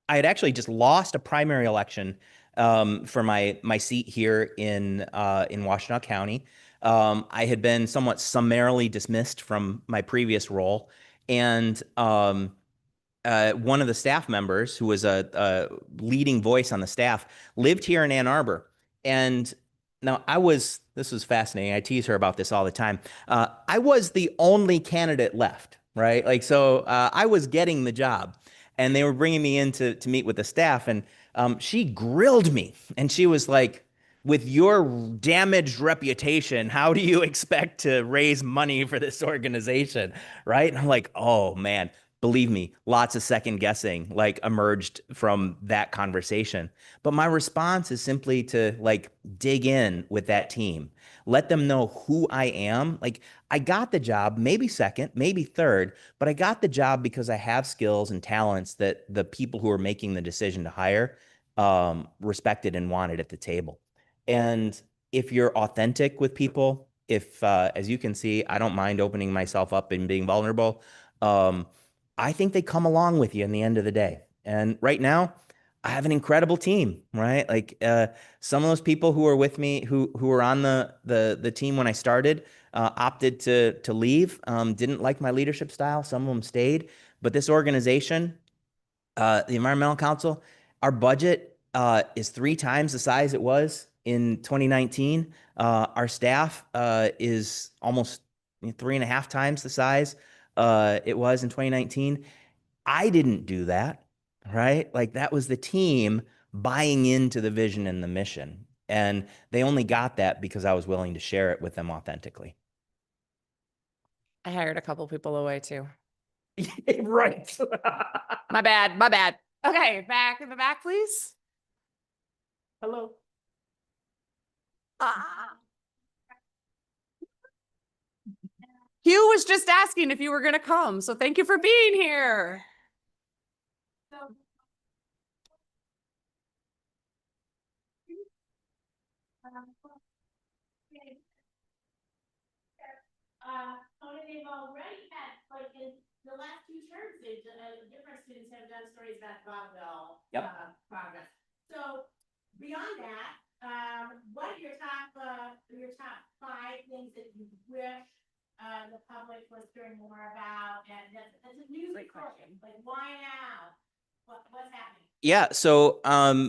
I had actually just lost a primary election for my seat here in Washtenaw County. I had been somewhat summarily dismissed from my previous role, and one of the staff members, who was a leading voice on the staff, lived here in Ann Arbor. And now this was fascinating. I tease her about this all the time. I was the only candidate left, right? Like, so I was getting the job, and they were bringing me in to meet with the staff. And she grilled me, and she was like, with your damaged reputation, how do you expect to raise money for this organization? Right? And I'm like, oh man, believe me, lots of second guessing like emerged from that conversation. But my response is simply to like dig in with that team, let them know who I am. Like, I got the job, maybe second, maybe third, but I got the job because I have skills and talents that the people who are making the decision to hire respected and wanted at the table. And if you're authentic with people, if as you can see, I don't mind opening myself up and being vulnerable. I think they come along with you in the end of the day. And right now, I have an incredible team, right? Like some of those people who are with me, who were on the team when I started, opted to leave. Didn't like my leadership style. Some of them stayed. But this organization, the Environmental Council, our budget is 3 times the size it was in 2019. Our staff is almost 3.5 times the size it was in 2019. I didn't do that, right? Like that was the team buying into the vision and the mission. And they only got that because I was willing to share it with them authentically. I hired a couple people away too. Right. My bad. My bad. Okay, back in the back, please. Hello. Hugh was just asking if you were going to come, so thank you for being here. Conan, they've already had, like, in the last 2 terms, different students have done stories about vaudeville. Yep. Progress. So beyond that, what are your top 5 things that you wish the public was hearing more about? And that's a news question. Like, why now? What's happening? Yeah, so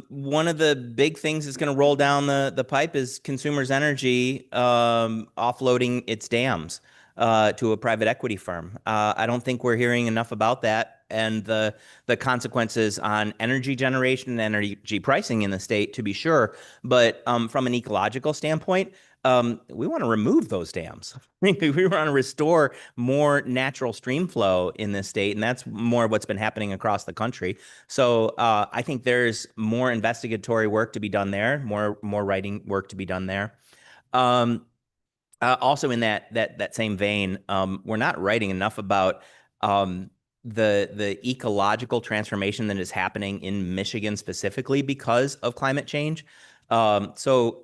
one of the big things that's going to roll down the pipe is Consumers Energy offloading its dams to a private equity firm. I don't think we're hearing enough about that and the consequences on energy generation and energy pricing in the state, to be sure. But from an ecological standpoint, we want to remove those dams. We want to restore more natural stream flow in this state, and that's more of what's been happening across the country. So I think there's more investigatory work to be done there, more writing work to be done there. Also in that same vein, we're not writing enough about the ecological transformation that is happening in Michigan specifically because of climate change. So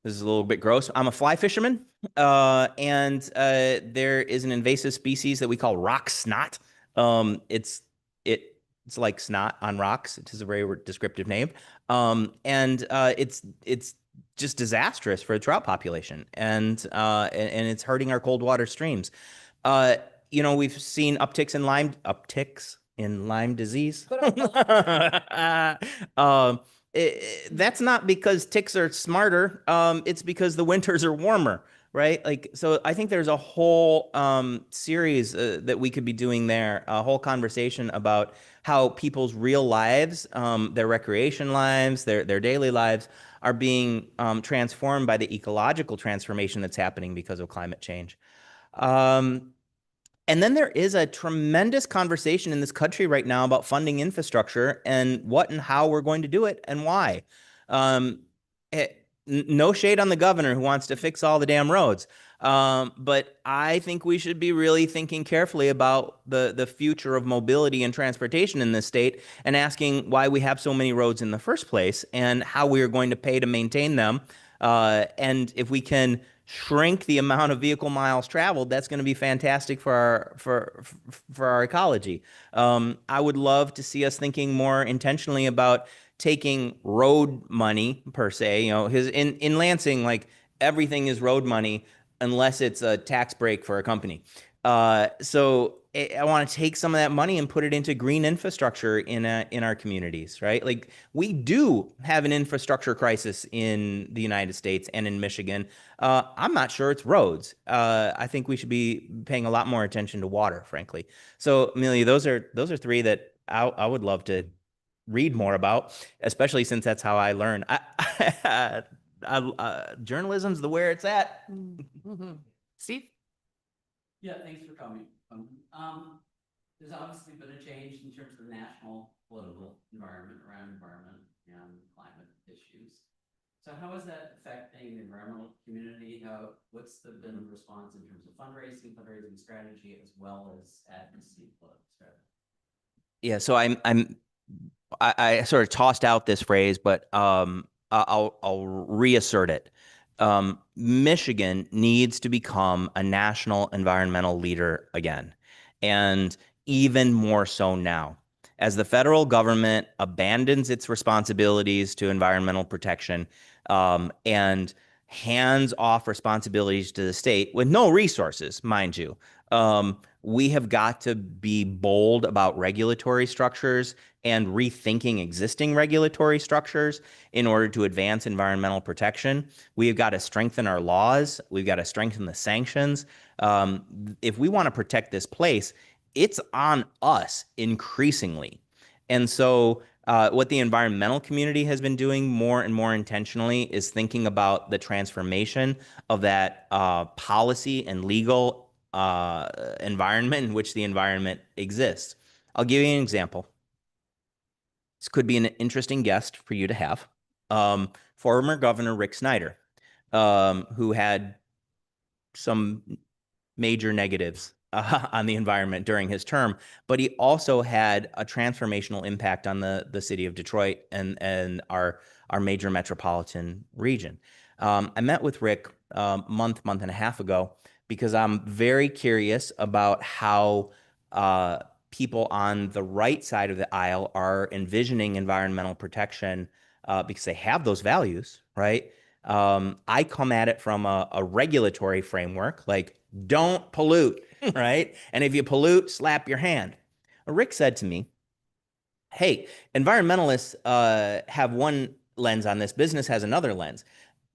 this is a little bit gross. I'm a fly fisherman, and there is an invasive species that we call rock snot. It's like snot on rocks. It is a very descriptive name, and it's just disastrous for the trout population, and it's hurting our cold water streams. We've seen upticks in Lyme disease. That's not because ticks are smarter. It's because the winters are warmer, right? Like, so I think there's a whole series that we could be doing there, a whole conversation about how people's real lives, their recreation lives, their daily lives are being transformed by the ecological transformation that's happening because of climate change. And then there is a tremendous conversation in this country right now about funding infrastructure and what and how we're going to do it and why. No shade on the governor who wants to fix all the damn roads. But I think we should be really thinking carefully about the future of mobility and transportation in this state and asking why we have so many roads in the first place and how we are going to pay to maintain them. And if we can shrink the amount of vehicle miles traveled, that's going to be fantastic for our ecology. I would love to see us thinking more intentionally about taking road money per se. In Lansing, like, everything is road money unless it's a tax break for a company. So I want to take some of that money and put it into green infrastructure in our communities, right? Like, we do have an infrastructure crisis in the United States and in Michigan. I'm not sure it's roads. I think we should be paying a lot more attention to water, frankly. So, Amelia, those are three that I would love to read more about, especially since that's how I learn. Journalism's the where it's at. Mm-hmm. Steve? Yeah, thanks for coming. There's obviously been a change in terms of the national political environment around environment and climate issues. So how is that affecting the environmental community? What's been the response in terms of fundraising strategy, as well as advocacy strategy? Yeah, so I sort of tossed out this phrase, but I'll reassert it. Michigan needs to become a national environmental leader again, and even more so now. As the federal government abandons its responsibilities to environmental protection and hands off responsibilities to the state with no resources, mind you, we have got to be bold about regulatory structures and rethinking existing regulatory structures in order to advance environmental protection. We've got to strengthen our laws. We've got to strengthen the sanctions. If we want to protect this place, it's on us increasingly. And so what the environmental community has been doing more and more intentionally is thinking about the transformation of that policy and legal environment in which the environment exists. I'll give you an example. This could be an interesting guest for you to have. Former Governor Rick Snyder, who had some major negatives on the environment during his term, but he also had a transformational impact on the city of Detroit and our major metropolitan region. I met with Rick month and a half ago because I'm very curious about how people on the right side of the aisle are envisioning environmental protection because they have those values, right? I come at it from a regulatory framework, like, don't pollute, right? And if you pollute, slap your hand. Rick said to me, hey, environmentalists have one lens on this, business has another lens.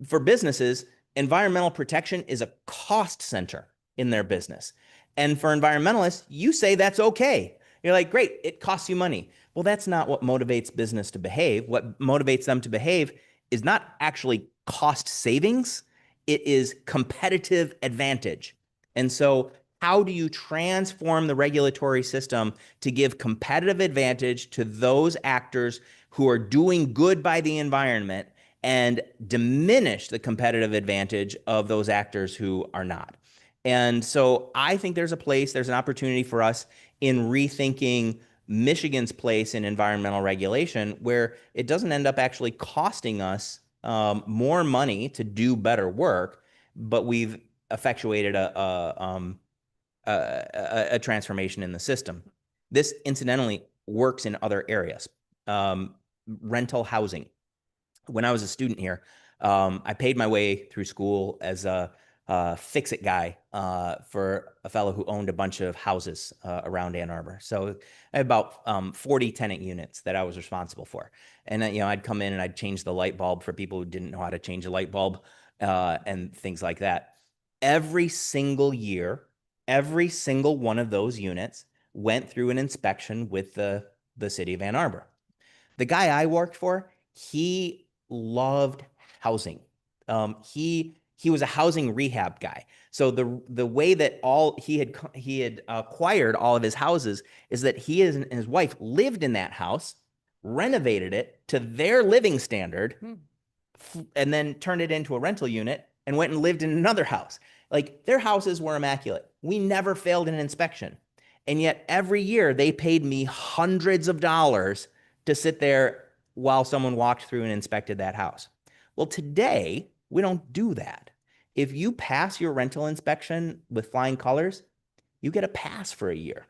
For businesses, environmental protection is a cost center in their business. And for environmentalists, you say that's okay. You're like, great, it costs you money. Well, that's not what motivates business to behave. What motivates them to behave is not actually cost savings, it is competitive advantage. And so, how do you transform the regulatory system to give competitive advantage to those actors who are doing good by the environment and diminish the competitive advantage of those actors who are not? And so I think there's an opportunity for us in rethinking Michigan's place in environmental regulation where it doesn't end up actually costing us more money to do better work, but we've effectuated a transformation in the system. This incidentally works in other areas. Rental housing. When I was a student here, I paid my way through school as a fix-it guy for a fellow who owned a bunch of houses around Ann Arbor. So I had about 40 tenant units that I was responsible for. And I'd come in and I'd change the light bulb for people who didn't know how to change a light bulb and things like that. Every single year, every single one of those units went through an inspection with the city of Ann Arbor. The guy I worked for, he loved housing. He was a housing rehab guy. So the way that he had acquired all of his houses is that he and his wife lived in that house, renovated it to their living standard, and then turned it into a rental unit and went and lived in another house. Like, their houses were immaculate. We never failed an inspection. And yet every year they paid me hundreds of dollars to sit there while someone walked through and inspected that house. Well, today we don't do that. If you pass your rental inspection with flying colors, you get a pass for a year.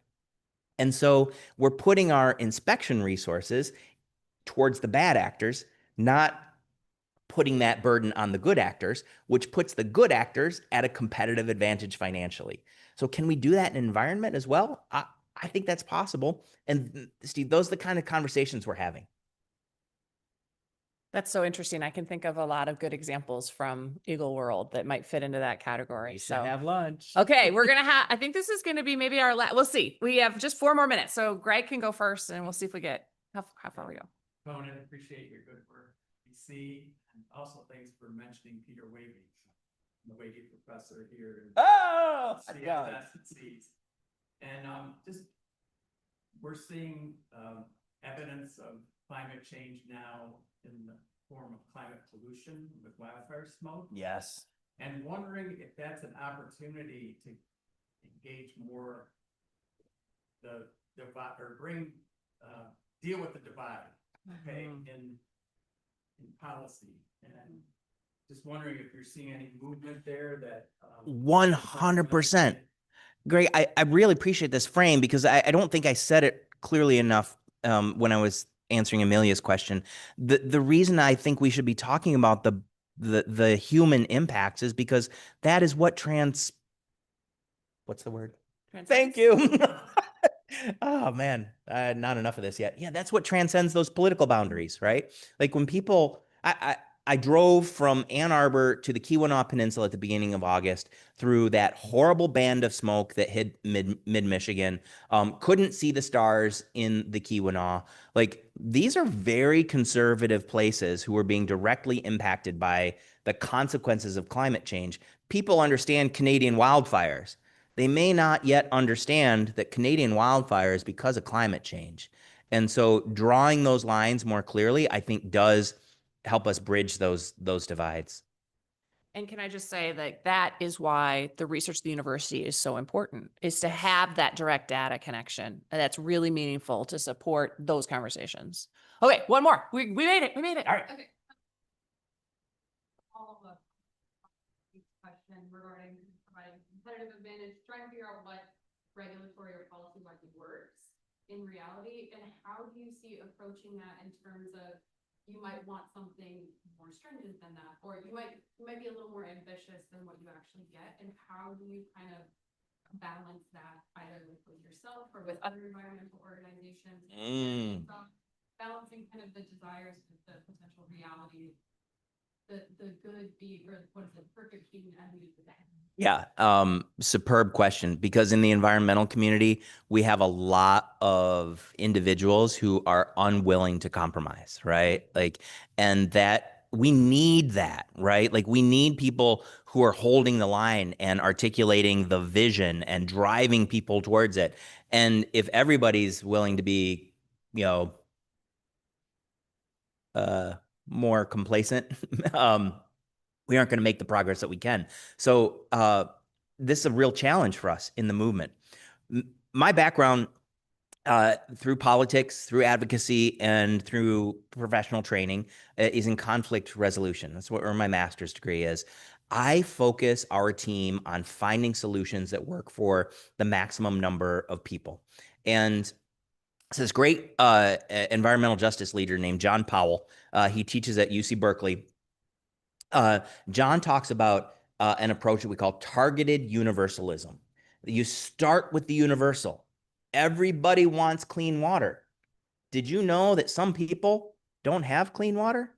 And so we're putting our inspection resources towards the bad actors, not putting that burden on the good actors, which puts the good actors at a competitive advantage financially. So can we do that in environment as well? I think that's possible. And Steve, those are the kind of conversations we're having. That's so interesting. I can think of a lot of good examples from Eagle World that might fit into that category. We should So have lunch. okay, we're gonna have. I think this is gonna be maybe our last. We'll see. We have just 4 more minutes, so Greg can go first, and we'll see if we get how far we go. Conan, appreciate your good work. BC, and also thanks for mentioning Peter Wavy, the Wavy professor here. Oh, And just we're seeing evidence of climate change now in the form of climate pollution with wildfire smoke. yes. And wondering if that's an opportunity to engage more the divide or deal with the divide, okay, in policy. And just wondering if you're seeing any movement there that 100%. Greg, I really appreciate this frame because I don't think I said it clearly enough when I was answering Amelia's question. The reason I think we should be talking about the human impacts is because that is what what's the word? Thank you. Oh man, not enough of this yet. Yeah, that's what transcends those political boundaries, right? Like when people, I drove from Ann Arbor to the Keweenaw Peninsula at the beginning of August through that horrible band of smoke that hit mid-Michigan. Couldn't see the stars in the Keweenaw. Like, these are very conservative places who are being directly impacted by the consequences of climate change. People understand Canadian wildfires. They may not yet understand that Canadian wildfire is because of climate change. And so drawing those lines more clearly, I think, does help us bridge those divides. And can I just say that is why the research at the university is so important, is to have that direct data connection. And that's really meaningful to support those conversations. Okay, one more. We made it. We made it. All right. Okay. All of the question regarding providing competitive advantage, trying to figure out what regulatory or policy like works in reality, and how do you see approaching that in terms of you might want something more stringent than that, or you might be a little more ambitious than what you actually get, and how do you kind of balance that either with yourself or with other environmental organizations? Balancing kind of the desires with the potential reality the good be, or what is the perfect being enemy of the bad? Yeah, superb question, because in the environmental community, we have a lot of individuals who are unwilling to compromise, right? Like, and that we need that, right? Like, we need people who are holding the line and articulating the vision and driving people towards it. And if everybody's willing to be, you know, more complacent, we aren't going to make the progress that we can. So this is a real challenge for us in the movement. My background through politics, through advocacy, and through professional training is in conflict resolution. That's where my master's degree is. I focus our team on finding solutions that work for the maximum number of people. And so this great environmental justice leader named John Powell, he teaches at UC Berkeley. John talks about an approach that we call targeted universalism. You start with the universal. Everybody wants clean water. Did you know that some people don't have clean water?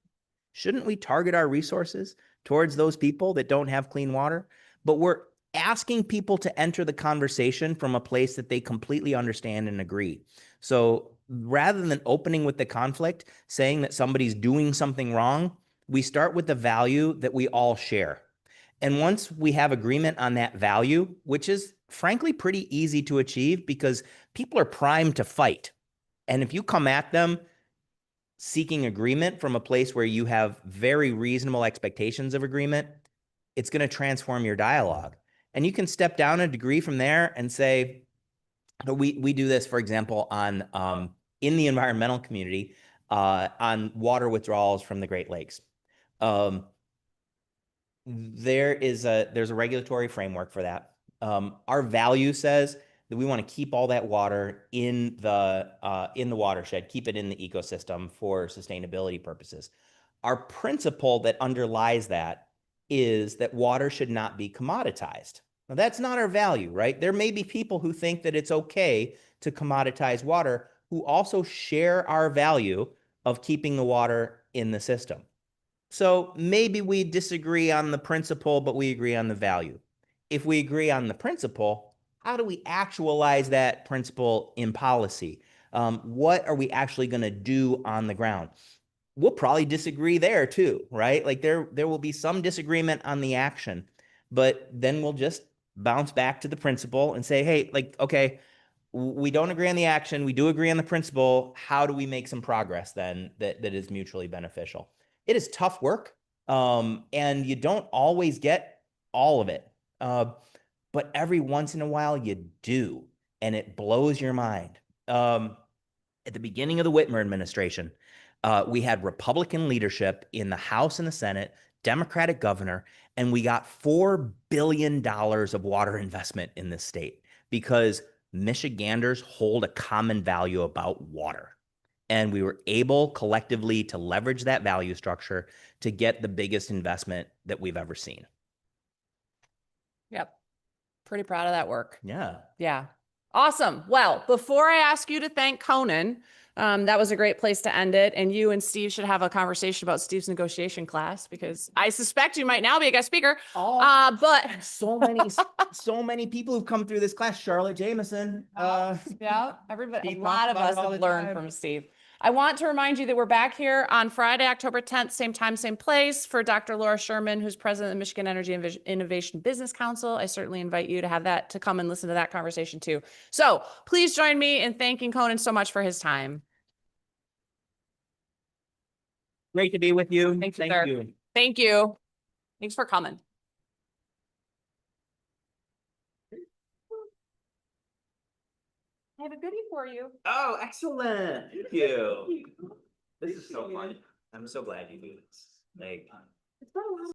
Shouldn't we target our resources towards those people that don't have clean water? But we're asking people to enter the conversation from a place that they completely understand and agree. So rather than opening with the conflict, saying that somebody's doing something wrong, we start with the value that we all share. And once we have agreement on that value, which is frankly pretty easy to achieve because people are primed to fight. And if you come at them seeking agreement from a place where you have very reasonable expectations of agreement, it's going to transform your dialogue. And you can step down a degree from there and say, we do this, for example, on in the environmental community on water withdrawals from the Great Lakes. There's a regulatory framework for that. Our value says that we want to keep all that water in the watershed, keep it in the ecosystem for sustainability purposes. Our principle that underlies that is that water should not be commoditized. Now, that's not our value, right? There may be people who think that it's okay to commoditize water who also share our value of keeping the water in the system. So maybe we disagree on the principle, but we agree on the value. If we agree on the principle, how do we actualize that principle in policy? What are we actually going to do on the ground? We'll probably disagree there too, right? Like there will be some disagreement on the action, but then we'll just bounce back to the principle and say, hey, like, okay, we don't agree on the action. We do agree on the principle. How do we make some progress then that is mutually beneficial? It is tough work, and you don't always get all of it. But every once in a while you do, and it blows your mind. At the beginning of the Whitmer administration, we had Republican leadership in the House and the Senate, Democratic governor, and we got $4 billion of water investment in this state because Michiganders hold a common value about water. And we were able collectively to leverage that value structure to get the biggest investment that we've ever seen. Yep. Pretty proud of that work. Yeah. Yeah. Awesome. Well, before I ask you to thank Conan, that was a great place to end it. And you and Steve should have a conversation about Steve's negotiation class because I suspect you might now be a guest speaker. But so many people who've come through this class. Charlotte Jameson. yeah, everybody, Steve a lot of talks about us it all have the learned time. from Steve. I want to remind you that we're back here on Friday, October 10th, same time, same place for Dr. Laura Sherman, who's president of the Michigan Energy Innovation Business Council. I certainly invite you to have that, to come and listen to that conversation too. So please join me in thanking Conan so much for his time. Great to be with you. Thank you, sir. Thank you. Thanks for coming. I have a goodie for you. Oh, excellent. Thank you. This is so fun. I'm so glad you do this. Like, It's been a while.